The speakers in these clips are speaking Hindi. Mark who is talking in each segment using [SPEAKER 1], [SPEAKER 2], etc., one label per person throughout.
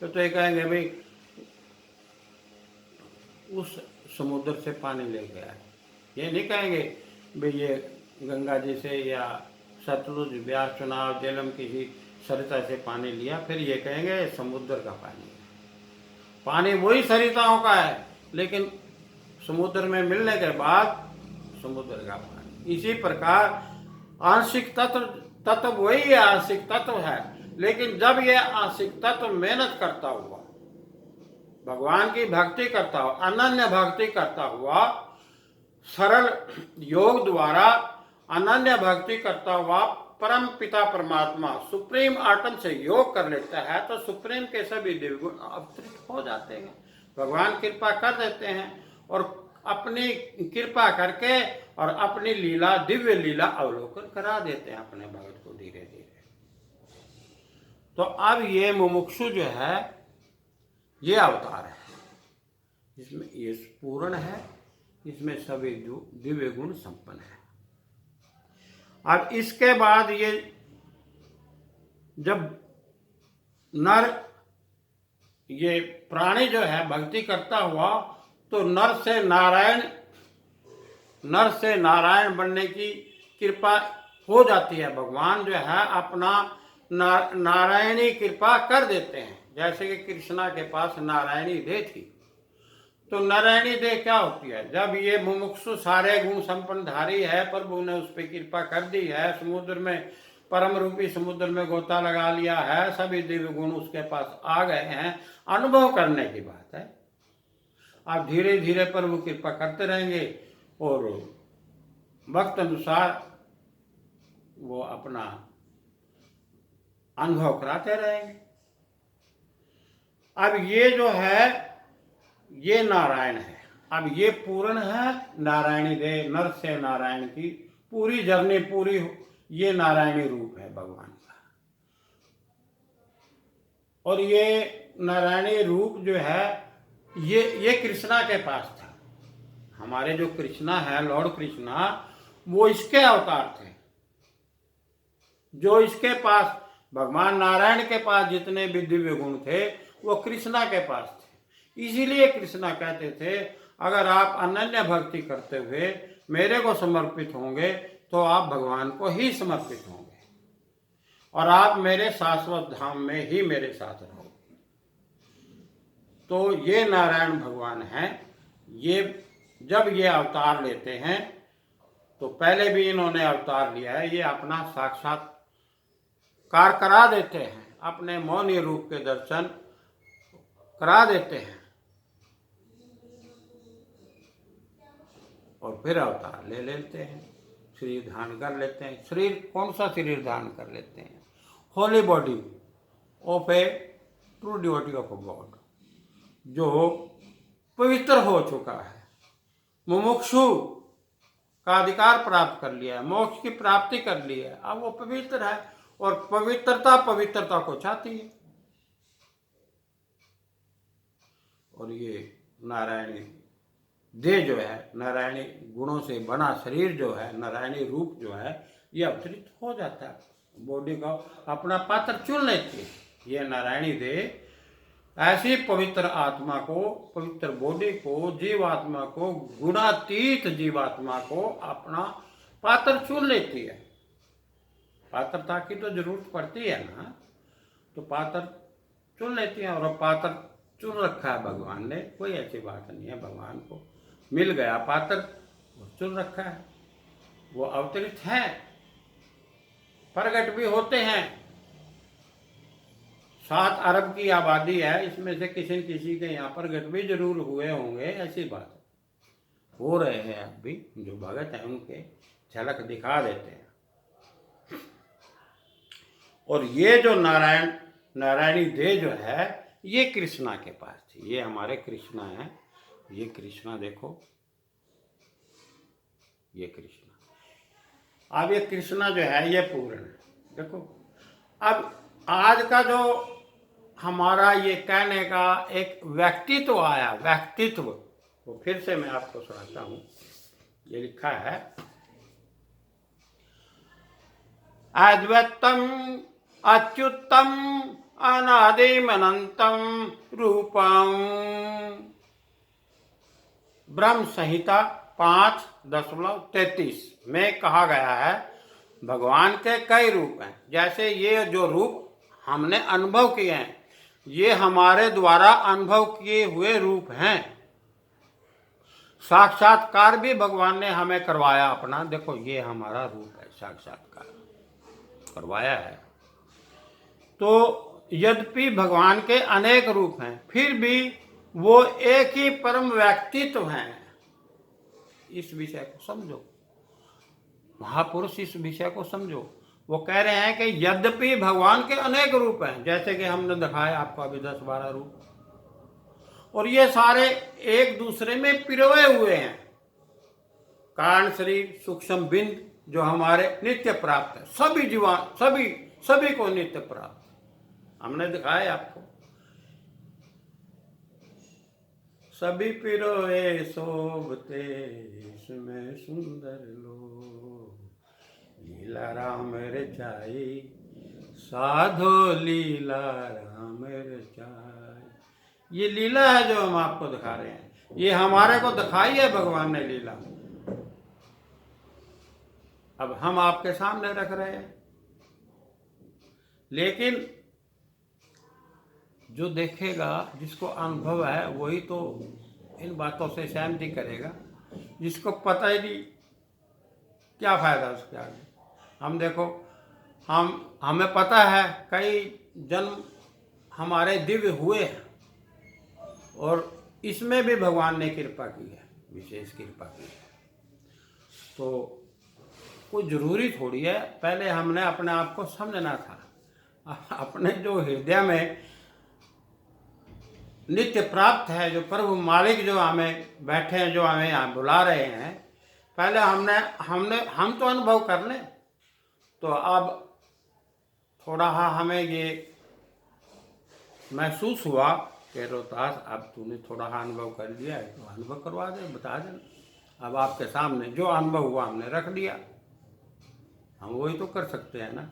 [SPEAKER 1] तो ये कहेंगे भाई उस समुद्र से पानी ले गया है। ये नहीं कहेंगे भाई ये गंगा जी से या सतलुज ब्यास चुनाव झेलम किसी सरिता से पानी लिया, फिर ये कहेंगे समुद्र का पानी है। पानी वही सरिताओं का है, लेकिन समुद्र में मिलने के बाद समुद्र का पानी। इसी प्रकार आंशिक तत्व वही है, आंशिक तत्व है, लेकिन जब ये आंशिक तत्व मेहनत करता हुआ भगवान की भक्ति करता हुआ, अनन्य भक्ति करता हुआ, सरल योग द्वारा अनन्य भक्ति करता हुआ परम पिता परमात्मा सुप्रीम आत्म से योग कर लेता है, तो सुप्रीम के सभी दिव्य गुण अवतरित हो जाते हैं। भगवान कृपा कर देते हैं और अपनी कृपा करके और अपनी लीला, दिव्य लीला अवलोकन करा देते हैं अपने भगत को धीरे धीरे। तो अब ये मुमुक्षु जो है ये अवतार है, इसमें ये पूर्ण है, इसमें सभी दिव्य गुण संपन्न है। अब इसके बाद ये जब नर ये प्राणी जो है भक्ति करता हुआ, तो नर से नारायण बनने की कृपा हो जाती है। भगवान जो है अपना नारायणी कृपा कर देते हैं। जैसे कि कृष्णा के पास नारायणी देह थी, तो नारायणी देह क्या होती है? जब ये मुमुक्षु सारे गुण संपन्न धारी है, प्रभु ने उस पर कृपा कर दी है, समुद्र में परम रूपी समुद्र में गोता लगा लिया है, सभी दिव्य गुण उसके पास आ गए हैं, अनुभव करने की बात है। आप धीरे धीरे प्रभु कृपा करते रहेंगे और वक्त अनुसार वो अपना अनुभव कराते रहेंगे। अब ये जो है ये नारायण है। अब ये पूर्ण है नारायणी देह, नर से नारायण की पूरी जर्नी, पूरी ये नारायणी रूप है भगवान का। और ये नारायणी रूप जो है ये कृष्णा के पास था। हमारे जो कृष्णा है, लॉर्ड कृष्णा, वो इसके अवतार थे। जो इसके पास भगवान नारायण के पास जितने भी दिव्य गुण थे वो कृष्णा के पास थे। इसीलिए कृष्णा कहते थे अगर आप अनन्य भक्ति करते हुए मेरे को समर्पित होंगे तो आप भगवान को ही समर्पित होंगे और आप मेरे शाश्वत धाम में ही मेरे साथ रहोगे। तो ये नारायण भगवान हैं। ये जब ये अवतार लेते हैं तो पहले भी इन्होंने अवतार लिया है, ये अपना साक्षात्कार करा देते हैं, अपने मौनी रूप के दर्शन करा देते हैं और फिर अवतार ले लेते हैं, शरीर धारण कर लेते हैं। शरीर कौन सा शरीर धारण कर लेते हैं? Holi body of A true devotee of God, जो पवित्र हो चुका है, मुमुक्षु का अधिकार प्राप्त कर लिया है, मोक्ष की प्राप्ति कर ली है, अब वो पवित्र है और पवित्रता को चाहती है। और ये नारायणी देह जो है, नारायणी गुणों से बना शरीर जो है, नारायणी रूप जो है, ये अवतरित हो जाता है, बॉडी का अपना पात्र चुन लेती है। ये नारायणी देह ऐसी पवित्र आत्मा को, पवित्र बॉडी को, जीवात्मा को, गुणातीत जीवात्मा को अपना पात्र चुन लेती है। पात्रता की तो जरूरत पड़ती है ना, तो पात्र चुन लेती है। और पात्र चुन रखा है भगवान ने, कोई ऐसी बात नहीं है। भगवान को मिल गया पात्र, चुन रखा है, वो अवतरित है, प्रकट भी होते हैं। 7 अरब की आबादी है, इसमें से किसी न किसी के यहाँ प्रकट भी जरूर हुए होंगे, ऐसी बात हो रहे हैं। अब भी जो भगत हैं उनके झलक दिखा देते हैं। और ये जो नारायणी देह जो है ये कृष्णा के पास थी। ये हमारे कृष्णा है, ये कृष्णा देखो, ये कृष्णा। अब ये कृष्णा जो है ये पूर्ण है। देखो अब आज का जो हमारा ये कहने का एक व्यक्तित्व आया, व्यक्तित्व, वो फिर से मैं आपको सुनाता हूं। ये लिखा है अद्वैतम अच्युतम अनादिमनंतम रूपम। ब्रह्म संहिता 5.33 में कहा गया है भगवान के कई रूप हैं। जैसे ये जो रूप हमने अनुभव किए हैं, ये हमारे द्वारा अनुभव किए हुए रूप हैं। साक्षात्कार भी भगवान ने हमें करवाया अपना। देखो ये हमारा रूप है, साक्षात्कार करवाया है। तो यद्यपि भगवान के अनेक रूप हैं, फिर भी वो एक ही परम व्यक्तित्व हैं। इस विषय को समझो, महापुरुष इस विषय को समझो। वो कह रहे हैं कि यद्यपि भगवान के अनेक रूप हैं, जैसे कि हमने दिखाया आपको अभी 10-12 रूप, और ये सारे एक दूसरे में पिरोए हुए हैं। कारण शरीर, सूक्ष्म बिंद जो हमारे नित्य प्राप्त है, सभी जीवान, सभी को नित्य प्राप्त है। हमने दिखाया आपको, सभी पिरोए शोभते इसमें सुंदर लोग, लीला राम रचाई साधो लीला राम रचाई। ये लीला है जो हम आपको दिखा रहे हैं, ये हमारे को दिखाई है भगवान ने लीला, अब हम आपके सामने रख रहे हैं। लेकिन जो देखेगा, जिसको अनुभव है, वही तो इन बातों से सहमति करेगा। जिसको पता ही नहीं, क्या फायदा उसके आगे। हम देखो, हमें पता है कई जन्म हमारे दिव्य हुए हैं, और इसमें भी भगवान ने कृपा की है, विशेष कृपा की है। तो कोई जरूरी थोड़ी है, पहले हमने अपने आप को समझना था। अपने जो हृदय में नित्य प्राप्त है, जो प्रभु मालिक जो हमें बैठे हैं, जो हमें यहाँ बुला रहे हैं, पहले हम तो अनुभव कर लें। तो अब थोड़ा हमें ये महसूस हुआ कि रोहतास अब तूने थोड़ा अनुभव कर लिया है, तो अनुभव करवा दे, बता देना। अब आपके सामने जो अनुभव हुआ हमने रख दिया, हम वही तो कर सकते हैं ना।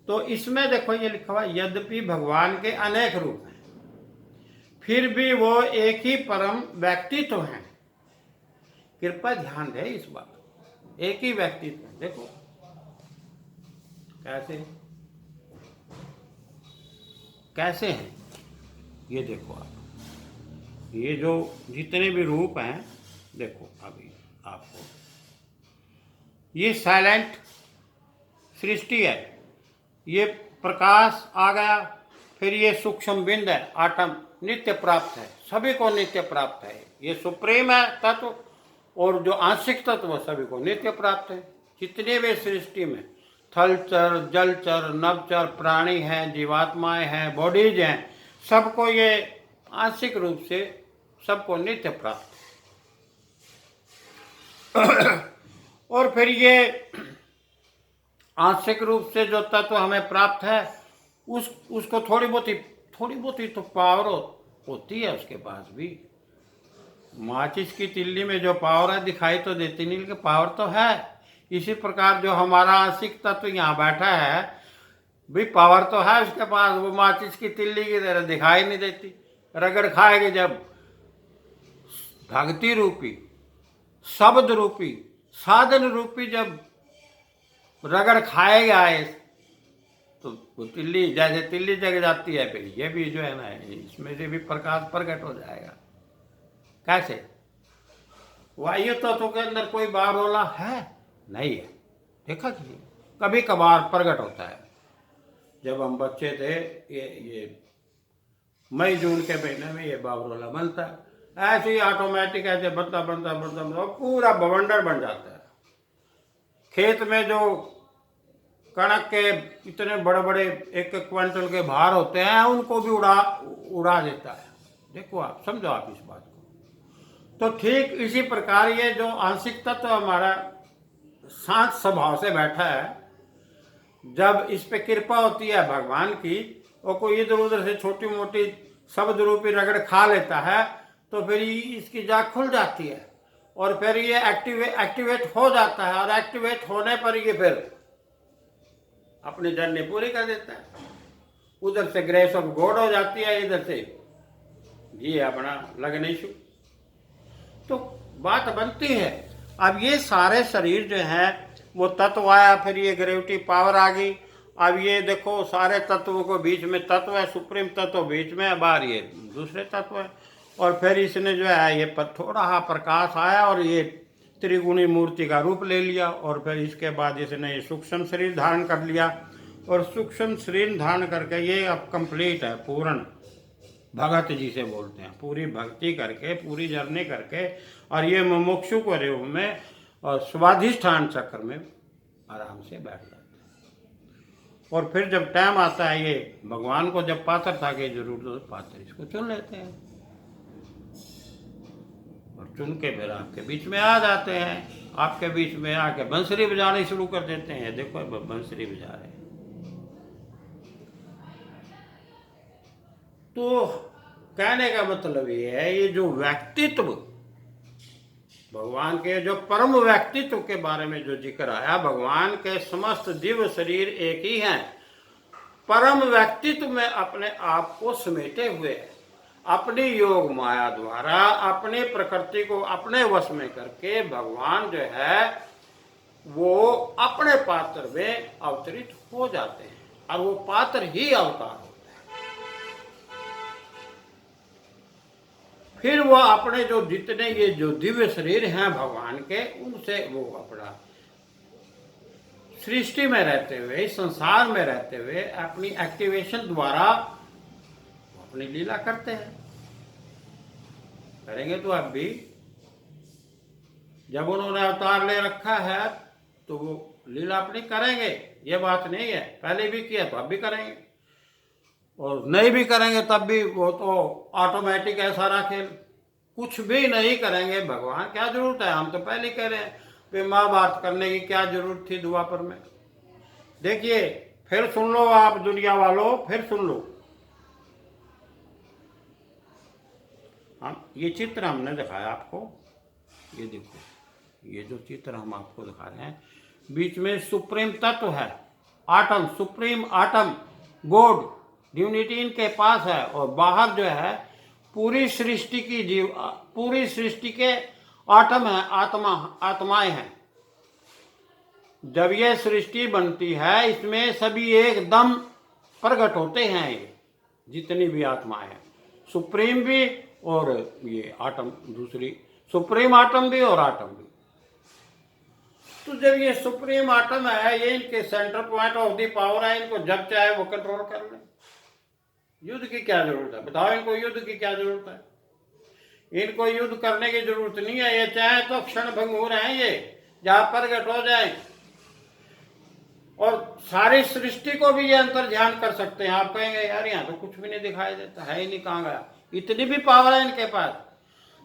[SPEAKER 1] तो इसमें देखो ये लिखा हुआ, यद्यपि भगवान के अनेक रूप हैं, फिर भी वो एक ही परम व्यक्तित्व हैं। कृपया ध्यान दे इस बात, एक ही व्यक्तित्व है। देखो कैसे हैं ये देखो आप, ये जो जितने भी रूप हैं, देखो अभी आपको ये साइलेंट सृष्टि है, ये प्रकाश आ गया, फिर ये सूक्ष्म बिंद है, आटम नित्य प्राप्त है, सभी को नित्य प्राप्त है। ये सुप्रीम है तत्व, और जो आंशिक तत्व सभी को नित्य प्राप्त है। जितने भी सृष्टि में थलचर, जलचर, नवचर प्राणी हैं, जीवात्माएं हैं, बॉडीज हैं, सबको ये आंशिक रूप से सबको नित्य प्राप्त है। और फिर ये आंशिक रूप से जो तत्व हमें प्राप्त है, उसको थोड़ी बहुत ही तो पावर होती है उसके पास भी। माचिस की तिल्ली में जो पावर है दिखाई तो देती नहीं, लेकिन पावर तो है। इसी प्रकार जो हमारा आंशिक तत्व यहाँ बैठा है भी, पावर तो है उसके पास, वो माचिस की तिल्ली की तरह दिखाई नहीं देती। रगड़ खाएगी जब भक्ति रूपी, शब्द रूपी, साधन रूपी जब रगड़ खाएगा तो वो तिल्ली, जैसे तिल्ली जग जाती है, फिर ये भी जो है ना, इसमें से भी प्रकाश प्रकट हो जाएगा। कैसे? वायु तत्व के अंदर कोई बारोला है नहीं है, देखा कि कभी कभार प्रकट होता है। जब हम बच्चे थे, ये मई जून के महीने में ये बाबरोला बनता है, ऐसे ही ऑटोमेटिक ऐसे बनता पूरा बवंडर बन जाता है। खेत में जो कणक के इतने बड़े बड़े 1-1 क्विंटल के भार होते हैं, उनको भी उड़ा देता है। देखो आप, समझो आप इस बात को। तो ठीक इसी प्रकार ये जो आंशिक तत्व हमारा शांत स्वभाव से बैठा है, जब इस पे कृपा होती है भगवान की, और कोई इधर उधर से छोटी मोटी शब्द रूपी रगड़ खा लेता है, तो फिर इसकी जाग खुल जाती है, और फिर ये एक्टिवेट हो जाता है। और एक्टिवेट होने पर ये फिर अपनी जर्नी पूरी कर देता है। उधर से ग्रेस ऑफ गॉड हो जाती है, इधर से ये अपना लगने शुरू। तो बात बनती है। अब ये सारे शरीर जो है वो तत्व आया, फिर ये ग्रेविटी पावर आ गई। अब ये देखो सारे तत्वों को बीच में तत्व है, सुप्रीम तत्व बीच में, बाहर ये दूसरे तत्व है। और फिर इसने जो है ये थोड़ा सा प्रकाश आया और ये त्रिगुणी मूर्ति का रूप ले लिया। और फिर इसके बाद इसने ये सूक्ष्म शरीर धारण कर लिया। और सूक्ष्म शरीर धारण करके ये अब कंप्लीट है, पूर्ण भगत जी से बोलते हैं, पूरी भक्ति करके, पूरी जर्नी करके, और ये मुमुक्षु को रूप में और स्वाधिष्ठान चक्र में आराम से बैठ जाते हैं। और फिर जब टाइम आता है, ये भगवान को जब पात्र था कि जरूर तो पात्र इसको चुन लेते हैं, और चुन के फिर आपके बीच में आ जाते हैं। आपके बीच में आके बंसरी बजानी शुरू कर देते हैं। देखो बंसरी बजा रहे हैं। तो कहने का मतलब ये है, ये जो व्यक्तित्व भगवान के, जो परम व्यक्तित्व के बारे में जो जिक्र आया, भगवान के समस्त दिव्य शरीर एक ही हैं। परम व्यक्तित्व में अपने आप को समेटे हुए है, अपनी योग माया द्वारा अपनी प्रकृति को अपने वश में करके भगवान जो है वो अपने पात्र में अवतरित हो जाते हैं, और वो पात्र ही अवतार होता है। फिर वो अपने जो जितने ये जो दिव्य शरीर हैं भगवान के, उनसे वो अपना सृष्टि में रहते हुए, संसार में रहते हुए अपनी एक्टिवेशन द्वारा अपनी लीला करते हैं। करेंगे तो अब भी, जब उन्होंने अवतार ले रखा है तो वो लीला अपनी करेंगे, ये बात नहीं है। पहले भी किया तो अब भी करेंगे, और नहीं भी करेंगे तब भी वो तो ऑटोमेटिक है सारा खेल। कुछ भी नहीं करेंगे भगवान, क्या जरूरत है? हम तो पहले कह रहे हैं कि महाभारत करने की क्या जरूरत थी द्वापर में। देखिए, फिर सुन लो आप दुनिया वालों, फिर सुन लो। हम ये चित्र हमने दिखाया आपको, ये देखो, ये जो चित्र हम आपको दिखा रहे हैं, बीच में सुप्रीम तत्व है, atom, supreme atom, god, unity इनके पास है। और बाहर जो है पूरी सृष्टि की जीव, पूरी सृष्टि के आटम है, आत्माएं हैं। जब ये सृष्टि बनती है, इसमें सभी एकदम प्रकट होते हैं, ये जितनी भी आत्माएं हैं, सुप्रीम भी और ये आटम, दूसरी सुप्रीम आटम भी और आटम भी। तो जब ये सुप्रीम आटम है, ये इनके centre point of the power है, इनको जब चाहे वो कंट्रोल कर ले। युद्ध की क्या जरूरत है? बताओ, इनको युद्ध की क्या जरूरत है? इनको युद्ध करने की जरूरत नहीं है। ये चाहे तो क्षण भंगुर हैं, ये जहां प्रकट हो जाए, और सारी सृष्टि को भी ये अंतर ध्यान कर सकते हैं। आप कहेंगे यार यहाँ तो कुछ भी नहीं दिखाई देता है, ही नहीं, कहाँ गया? इतनी भी पावर है इनके पास।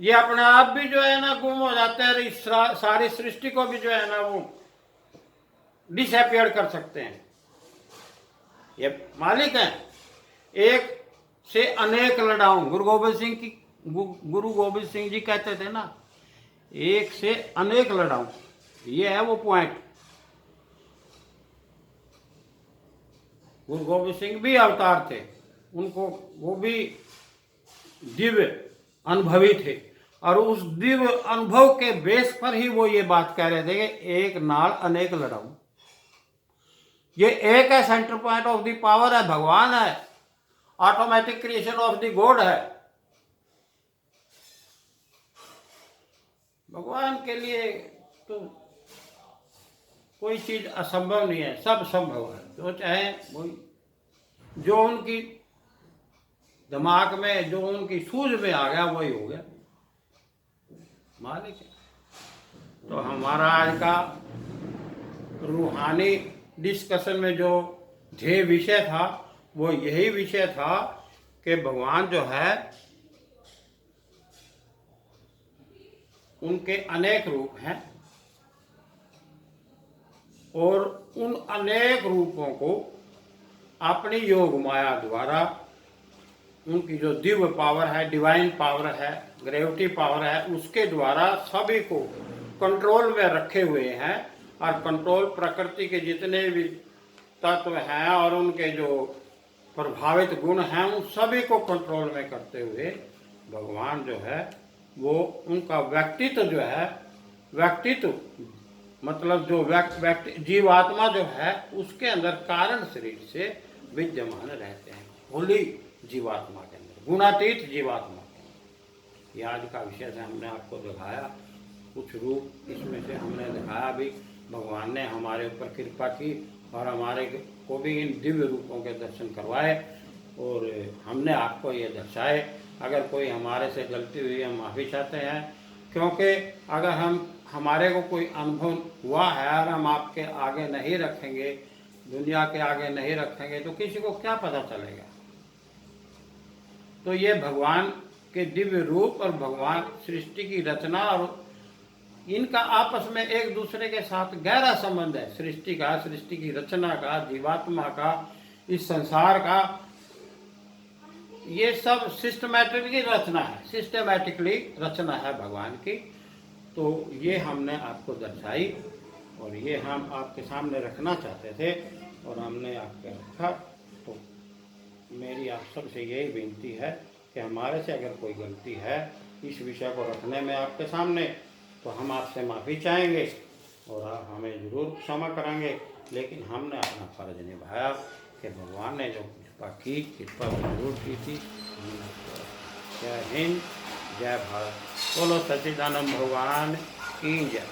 [SPEAKER 1] ये अपने आप भी जो है ना गुम हो जाते हैं, इस सारी सृष्टि को भी जो है ना वो डिसअपियर कर सकते हैं। ये मालिक हैं, एक से अनेक लड़ाऊं। गुरु गोबिंद सिंह जी कहते थे ना, एक से अनेक लड़ाऊं, ये है वो पॉइंट। गुरु गोबिंद सिंह भी अवतार थे, उनको वो भी दिव्य अनुभवी थे, और उस दिव्य अनुभव के बेस पर ही वो ये बात कह रहे थे कि एक नाल अनेक लड़ाऊं। ये एक है, centre point of the power है, भगवान है, automatic creation of the God है। भगवान के लिए तो कोई चीज असंभव नहीं है, सब संभव है। जो चाहे वही, जो उनकी दिमाग में, जो उनकी सूझ में आ गया वही हो गया, मालिक है। तो हमारा आज का रूहानी डिस्कशन में जो ध्येय विषय था वो यही विषय था कि भगवान जो है उनके अनेक रूप हैं, और उन अनेक रूपों को अपनी योग माया द्वारा, उनकी जो दिव्य पावर है, डिवाइन पावर है, ग्रेविटी पावर है, उसके द्वारा सभी को कंट्रोल में रखे हुए हैं। और कंट्रोल प्रकृति के जितने भी तत्व हैं और उनके जो प्रभावित गुण हैं उन सभी को कंट्रोल में करते हुए भगवान जो है वो उनका व्यक्तित्व जो है, व्यक्तित्व मतलब जो व्यक्ति जीवात्मा जो है उसके अंदर कारण शरीर से विद्यमान रहते हैं, होली जीवात्मा के अंदर, गुणातीत जीवात्मा के अंदर। ये आज का विषय से हमने आपको दिखाया, कुछ रूप इसमें से हमने दिखाया भी। भगवान ने हमारे ऊपर कृपा की और हमारे को भी इन दिव्य रूपों के दर्शन करवाए और हमने आपको ये दर्शाए। अगर कोई हमारे से गलती हुई हम माफ़ी चाहते हैं, क्योंकि अगर हमारे को कोई अनुभव हुआ है और हम आपके आगे नहीं रखेंगे, दुनिया के आगे नहीं रखेंगे, तो किसी को क्या पता चलेगा। तो ये भगवान के दिव्य रूप और भगवान सृष्टि की रचना और इनका आपस में एक दूसरे के साथ गहरा संबंध है। सृष्टि का, सृष्टि की रचना का, जीवात्मा का, इस संसार का, ये सब सिस्टमैटिकली रचना है, सिस्टमैटिकली रचना है भगवान की। तो ये हमने आपको दर्शाई और ये हम आपके सामने रखना चाहते थे और हमने आपके रखा। तो मेरी आप सबसे यही विनती है कि हमारे से अगर कोई गलती है इस विषय को रखने में आपके सामने, तो हम आपसे माफ़ी चाहेंगे और आप हमें ज़रूर क्षमा करेंगे। लेकिन हमने अपना फर्ज निभाया कि भगवान ने जो कृपा की, कृपा जरूर की थी। जय हिंद, जय भारत। बोलो सच्चिदानंद भगवान की जय।